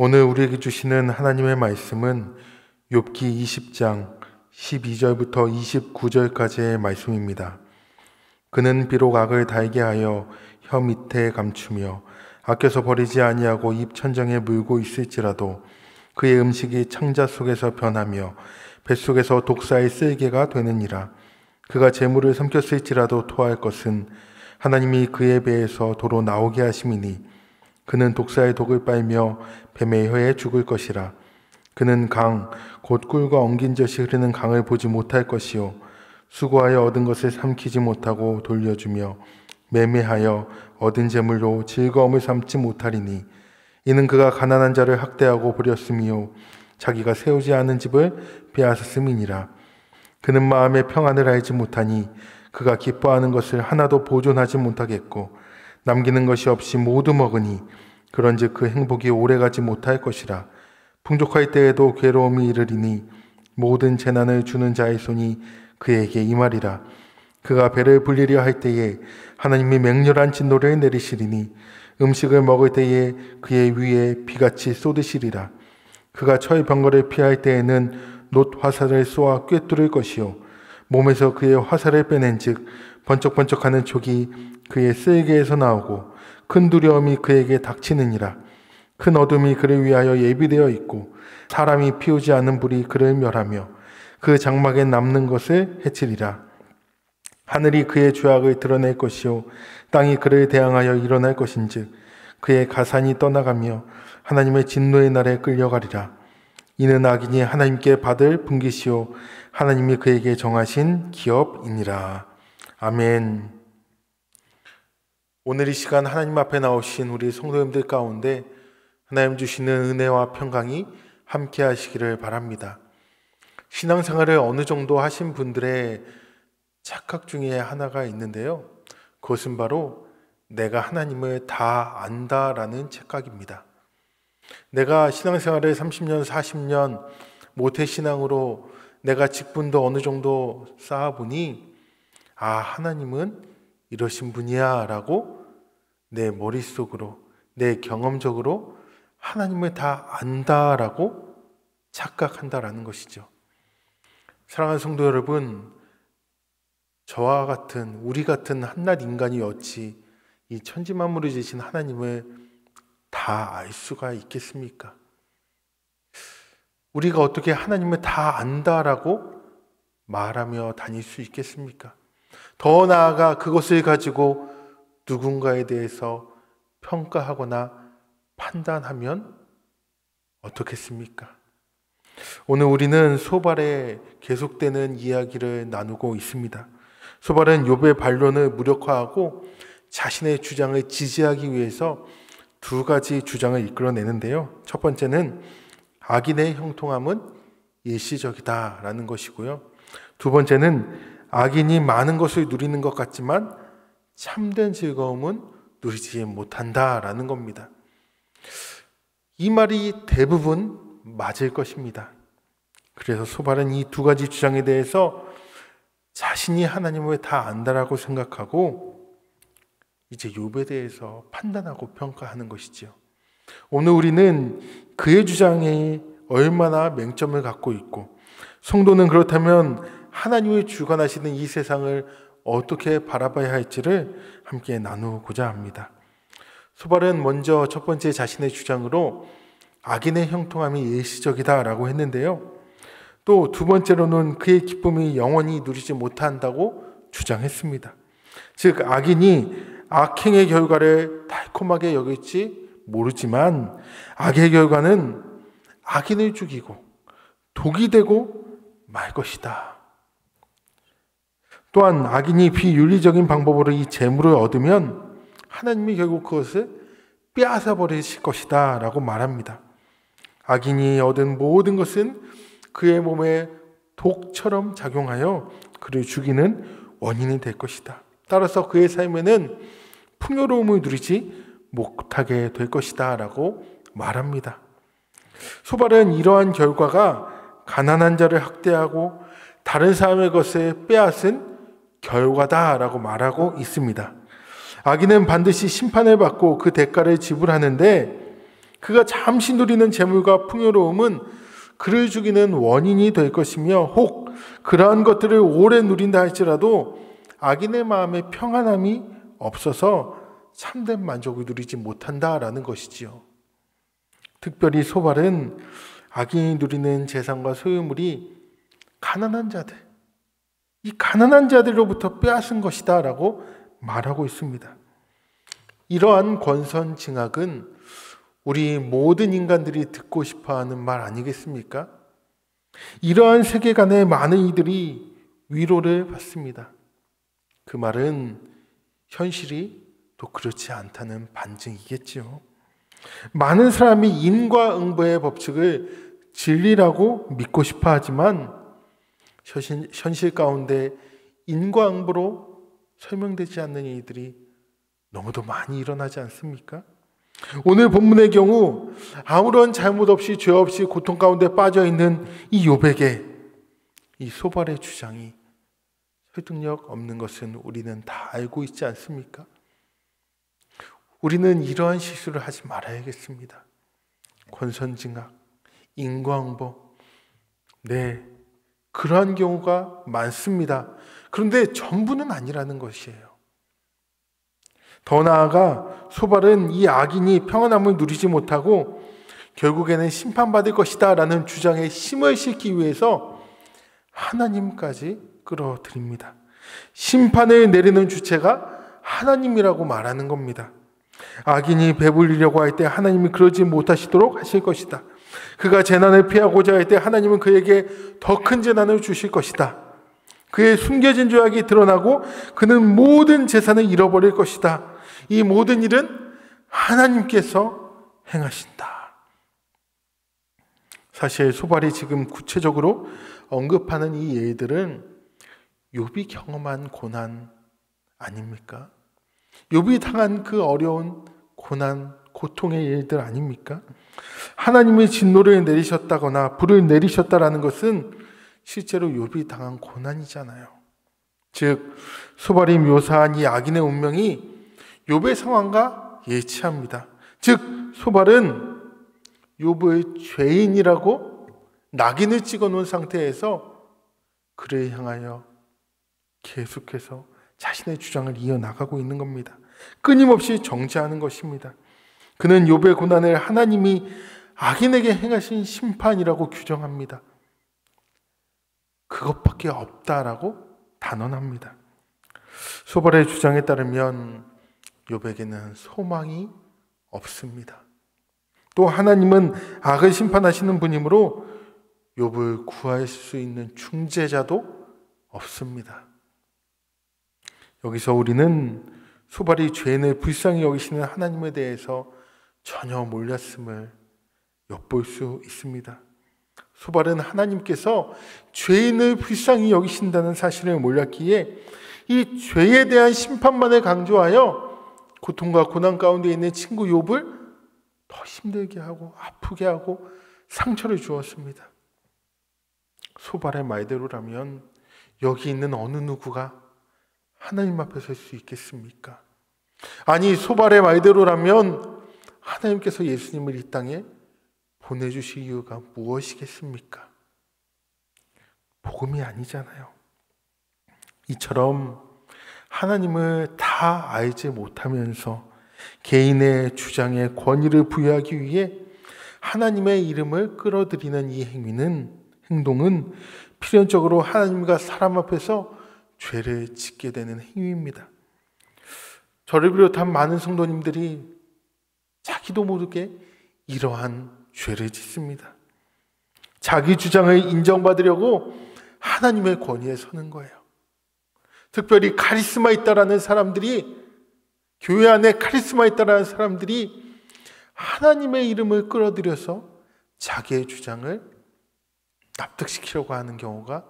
오늘 우리에게 주시는 하나님의 말씀은 욥기 20장 12절부터 29절까지의 말씀입니다. 그는 비록 악을 달게 하여 혀 밑에 감추며 아껴서 버리지 아니하고 입 천정에 물고 있을지라도 그의 음식이 창자 속에서 변하며 뱃속에서 독사의 쓸개가 되느니라. 그가 재물을 삼켰을지라도 토할 것은 하나님이 그의 배에서 도로 나오게 하심이니 그는 독사의 독을 빨며 뱀의 혀에 죽을 것이라. 그는 강, 곧 꿀과 엉긴 젖이 흐르는 강을 보지 못할 것이요 수고하여 얻은 것을 삼키지 못하고 돌려주며 매매하여 얻은 재물로 즐거움을 삼지 못하리니 이는 그가 가난한 자를 학대하고 버렸음이요 자기가 세우지 않은 집을 빼앗았음이니라. 그는 마음의 평안을 알지 못하니 그가 기뻐하는 것을 하나도 보존하지 못하겠고 남기는 것이 없이 모두 먹으니 그런즉 그 행복이 오래가지 못할 것이라. 풍족할 때에도 괴로움이 이르리니 모든 재난을 주는 자의 손이 그에게 임하리라. 그가 배를 불리려 할 때에 하나님이 맹렬한 진노를 내리시리니 음식을 먹을 때에 그의 위에 비같이 쏟으시리라. 그가 철병거를 피할 때에는 놋 화살을 쏘아 꿰뚫을 것이요 몸에서 그의 화살을 빼낸즉 번쩍번쩍하는 촉이 그의 쓸개에서 나오고 큰 두려움이 그에게 닥치느니라. 큰 어둠이 그를 위하여 예비되어 있고 사람이 피우지 않은 불이 그를 멸하며 그 장막에 남는 것을 해치리라. 하늘이 그의 죄악을 드러낼 것이요 땅이 그를 대항하여 일어날 것인즉 그의 가산이 떠나가며 하나님의 진노의 날에 끌려가리라. 이는 악인이 하나님께 받을 분깃이요 하나님이 그에게 정하신 기업이니라. 아멘. 오늘 이 시간 하나님 앞에 나오신 우리 성도님들 가운데 하나님 주시는 은혜와 평강이 함께 하시기를 바랍니다. 신앙생활을 어느 정도 하신 분들의 착각 중에 하나가 있는데요. 그것은 바로 내가 하나님을 다 안다라는 착각입니다. 내가 신앙생활을 30년, 40년 모태신앙으로 내가 직분도 어느 정도 쌓아보니 하나님은 이러신 분이야 라고 내 머릿속으로, 내 경험적으로 하나님을 다 안다라고 착각한다라는 것이죠. 사랑하는 성도 여러분, 저와 같은, 우리 같은 한낱 인간이 어찌 이 천지만물을 지으신 하나님을 다 알 수가 있겠습니까? 우리가 어떻게 하나님을 다 안다라고 말하며 다닐 수 있겠습니까? 더 나아가 그것을 가지고 누군가에 대해서 평가하거나 판단하면 어떻겠습니까? 오늘 우리는 소발의 계속되는 이야기를 나누고 있습니다. 소발은 욥의 반론을 무력화하고 자신의 주장을 지지하기 위해서 두 가지 주장을 이끌어내는데요. 첫 번째는 악인의 형통함은 일시적이다라는 것이고요. 두 번째는 악인이 많은 것을 누리는 것 같지만 참된 즐거움은 누리지 못한다라는 겁니다. 이 말이 대부분 맞을 것입니다. 그래서 소발은 이 두 가지 주장에 대해서 자신이 하나님을 다 안다라고 생각하고 이제 욥에 대해서 판단하고 평가하는 것이지요. 오늘 우리는 그의 주장에 얼마나 맹점을 갖고 있고 성도는 그렇다면 하나님의 주관하시는 이 세상을 어떻게 바라봐야 할지를 함께 나누고자 합니다. 소발은 먼저 첫 번째 자신의 주장으로 악인의 형통함이 일시적이다라고 했는데요. 또 두 번째로는 그의 기쁨이 영원히 누리지 못한다고 주장했습니다. 즉 악인이 악행의 결과를 달콤하게 여길지 모르지만 악의 결과는 악인을 죽이고 독이 되고 말 것이다. 또한 악인이 비윤리적인 방법으로 이 재물을 얻으면 하나님이 결국 그것을 빼앗아 버리실 것이다 라고 말합니다. 악인이 얻은 모든 것은 그의 몸에 독처럼 작용하여 그를 죽이는 원인이 될 것이다. 따라서 그의 삶에는 풍요로움을 누리지 못하게 될 것이다 라고 말합니다. 소발은 이러한 결과가 가난한 자를 학대하고 다른 사람의 것을 빼앗은 결과다라고 말하고 있습니다. 악인은 반드시 심판을 받고 그 대가를 지불하는데 그가 잠시 누리는 재물과 풍요로움은 그를 죽이는 원인이 될 것이며, 혹 그러한 것들을 오래 누린다 할지라도 악인의 마음에 평안함이 없어서 참된 만족을 누리지 못한다라는 것이지요. 특별히 소발은 악인이 누리는 재산과 소유물이 가난한 자들, 이 가난한 자들로부터 빼앗은 것이다 라고 말하고 있습니다. 이러한 권선징악은 우리 모든 인간들이 듣고 싶어하는 말 아니겠습니까? 이러한 세계관의 많은 이들이 위로를 받습니다. 그 말은 현실이 또 그렇지 않다는 반증이겠죠. 많은 사람이 인과응보의 법칙을 진리라고 믿고 싶어 하지만 현실 가운데 인과응보로 설명되지 않는 일들이 너무도 많이 일어나지 않습니까? 오늘 본문의 경우 아무런 잘못 없이 죄 없이 고통 가운데 빠져 있는 이 욥에게 이 소발의 주장이 설득력 없는 것은 우리는 다 알고 있지 않습니까? 우리는 이러한 실수를 하지 말아야겠습니다. 권선징악, 인과응보, 네, 그러한 경우가 많습니다. 그런데 전부는 아니라는 것이에요. 더 나아가 소발은 이 악인이 평안함을 누리지 못하고 결국에는 심판받을 것이다 라는 주장에 힘을 싣기 위해서 하나님까지 끌어들입니다. 심판을 내리는 주체가 하나님이라고 말하는 겁니다. 악인이 배불리려고 할 때 하나님이 그러지 못하시도록 하실 것이다. 그가 재난을 피하고자 할 때 하나님은 그에게 더 큰 재난을 주실 것이다. 그의 숨겨진 죄악이 드러나고 그는 모든 재산을 잃어버릴 것이다. 이 모든 일은 하나님께서 행하신다. 사실 소발이 지금 구체적으로 언급하는 이 예들은 욥이 경험한 고난 아닙니까? 욥이 당한 그 어려운 고난, 고통의 일들 아닙니까? 하나님의 진노를 내리셨다거나 불을 내리셨다라는 것은 실제로 욥이 당한 고난이잖아요. 즉 소발이 묘사한 이 악인의 운명이 욥의 상황과 일치합니다. 즉 소발은 욥을 죄인이라고 낙인을 찍어놓은 상태에서 그를 향하여 계속해서 자신의 주장을 이어나가고 있는 겁니다. 끊임없이 정죄하는 것입니다. 그는 욥의 고난을 하나님이 악인에게 행하신 심판이라고 규정합니다. 그것밖에 없다라고 단언합니다. 소발의 주장에 따르면 욥에게는 소망이 없습니다. 또 하나님은 악을 심판하시는 분이므로 욥을 구할 수 있는 중재자도 없습니다. 여기서 우리는 소발이 죄인을 불쌍히 여기시는 하나님에 대해서 전혀 몰랐음을 엿볼 수 있습니다. 소발은 하나님께서 죄인을 불쌍히 여기신다는 사실을 몰랐기에 이 죄에 대한 심판만을 강조하여 고통과 고난 가운데 있는 친구 욥을 더 힘들게 하고 아프게 하고 상처를 주었습니다. 소발의 말대로라면 여기 있는 어느 누구가 하나님 앞에 설 수 있겠습니까? 아니 소발의 말대로라면 하나님께서 예수님을 이 땅에 보내주실 이유가 무엇이겠습니까? 복음이 아니잖아요. 이처럼 하나님을 다 알지 못하면서 개인의 주장에 권위를 부여하기 위해 하나님의 이름을 끌어들이는 이 행동은 필연적으로 하나님과 사람 앞에서 죄를 짓게 되는 행위입니다. 저를 비롯한 많은 성도님들이 자기도 모르게 이러한 죄를 짓습니다. 자기 주장을 인정받으려고 하나님의 권위에 서는 거예요. 특별히 카리스마 있다라는 사람들이, 교회 안에 카리스마 있다라는 사람들이 하나님의 이름을 끌어들여서 자기의 주장을 납득시키려고 하는 경우가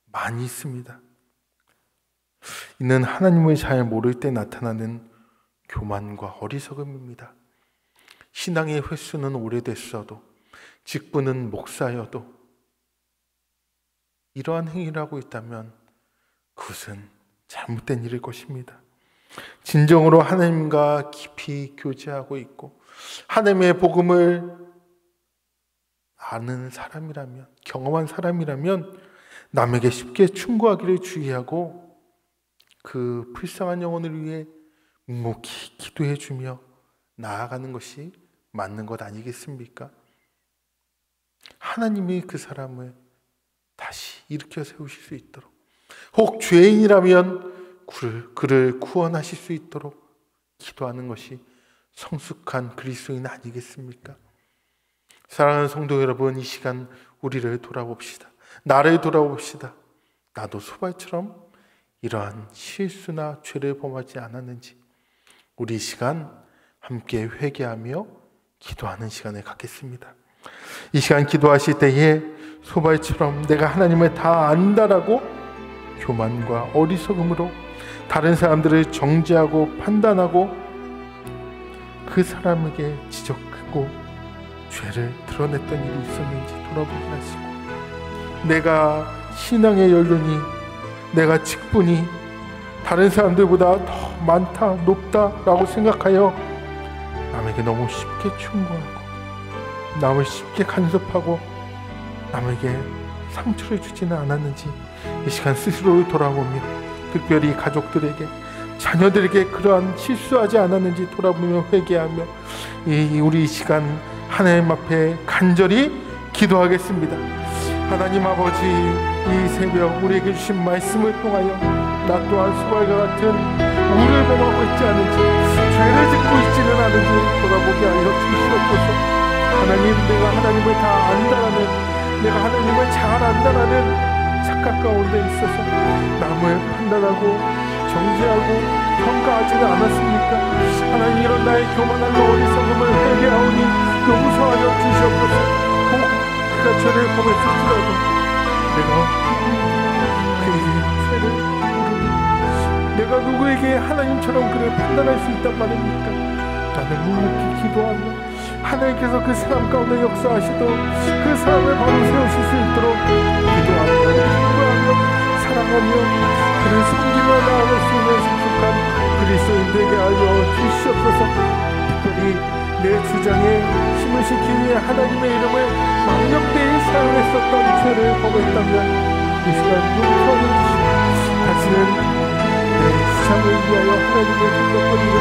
많이 있습니다. 이는 하나님을 잘 모를 때 나타나는 교만과 어리석음입니다. 신앙의 횟수는 오래됐어도, 직분은 목사여도 이러한 행위를 하고 있다면 그것은 잘못된 일일 것입니다. 진정으로 하나님과 깊이 교제하고 있고 하나님의 복음을 아는 사람이라면, 경험한 사람이라면 남에게 쉽게 충고하기를 주의하고 그 불쌍한 영혼을 위해 묵묵히 기도해 주며 나아가는 것이 맞는 것 아니겠습니까? 하나님이 그 사람을 다시 일으켜 세우실 수 있도록, 혹 죄인이라면 그를 구원하실 수 있도록 기도하는 것이 성숙한 그리스도인 아니겠습니까? 사랑하는 성도 여러분, 이 시간 우리를 돌아봅시다. 나를 돌아봅시다. 나도 소발처럼 이러한 실수나 죄를 범하지 않았는지 우리 이 시간 함께 회개하며 기도하는 시간을 갖겠습니다. 이 시간 기도하실 때에 소발처럼 내가 하나님을 다 안다라고 교만과 어리석음으로 다른 사람들을 정죄하고 판단하고 그 사람에게 지적하고 죄를 드러냈던 일이 있었는지 돌아보게 하시고, 내가 신앙의 연륜이, 내가 직분이 다른 사람들보다 더 많다, 높다라고 생각하여 남에게 너무 쉽게 충고하고 남을 쉽게 간섭하고 남에게 상처를 주지는 않았는지 이 시간 스스로를 돌아보며, 특별히 가족들에게, 자녀들에게 그러한 실수하지 않았는지 돌아보며 회개하며 우리 이 시간 하나님 앞에 간절히 기도하겠습니다. 하나님 아버지, 이 새벽 우리에게 주신 말씀을 통하여 나 또한 소발과 같은 우를 범하고 있지 않은지, 죄를 짓고 있지는 않은지 돌아보게 하여 주시옵소서. 하나님, 내가 하나님을 다 안다라는, 내가 하나님을 잘 안다라는 착각 가운데 있어서 남을 판단하고 정죄하고 평가하지는 않았습니까? 하나님, 이런 나의 교만한 어리석음을 회개하오니 용서하여 주시옵소서. 혹 그가 죄를 범했을지라도 내가 그에게 죄를 모르니 내가 누구에게 하나님처럼 그를 판단할 수 있단 말입니까? 나는 묵묵히 기도하며 하나님께서 그 사람 가운데 역사하시도록 그 사람을 바로 세우실 수 있도록 기도하며 사랑하며 그를 섬기며 나아갈 수 있는 성숙한 그리스도인 되게 하여 주시옵소서. 특별히 내 주장에 힘을 실기 위해 하나님의 이름을 망령되이 사용했었던 죄를 범했다면 이 시간 용서하여 주시고, 다시는 내 주장을 위하여 하나님의 공격거리는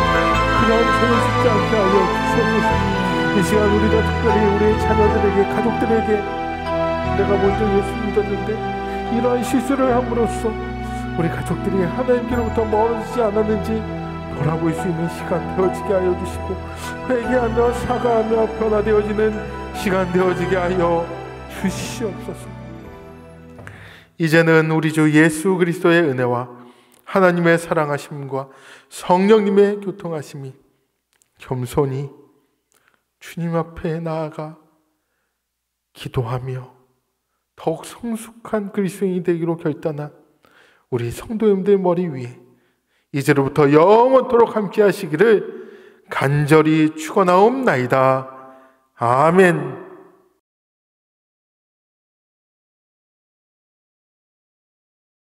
그러한 죄를 짓지 않게 하여 주시옵소서. 이 시간 우리가 특별히 우리 자녀들에게, 가족들에게 내가 먼저 예수 믿었는데 이러한 실수를 함으로써 우리 가족들이 하나님께로부터 멀어지지 않았는지 돌아볼 수 있는 시간 되어지게 하여 주시고, 회개하며 사과하며 변화되어지는 시간 되어지게 하여 주시옵소서. 이제는 우리 주 예수 그리스도의 은혜와 하나님의 사랑하심과 성령님의 교통하심이 겸손히 주님 앞에 나아가 기도하며 더욱 성숙한 그리스도인이 되기로 결단한 우리 성도님들 머리 위에 이제로부터 영원토록 함께 하시기를 간절히 축원하옵나이다. 아멘.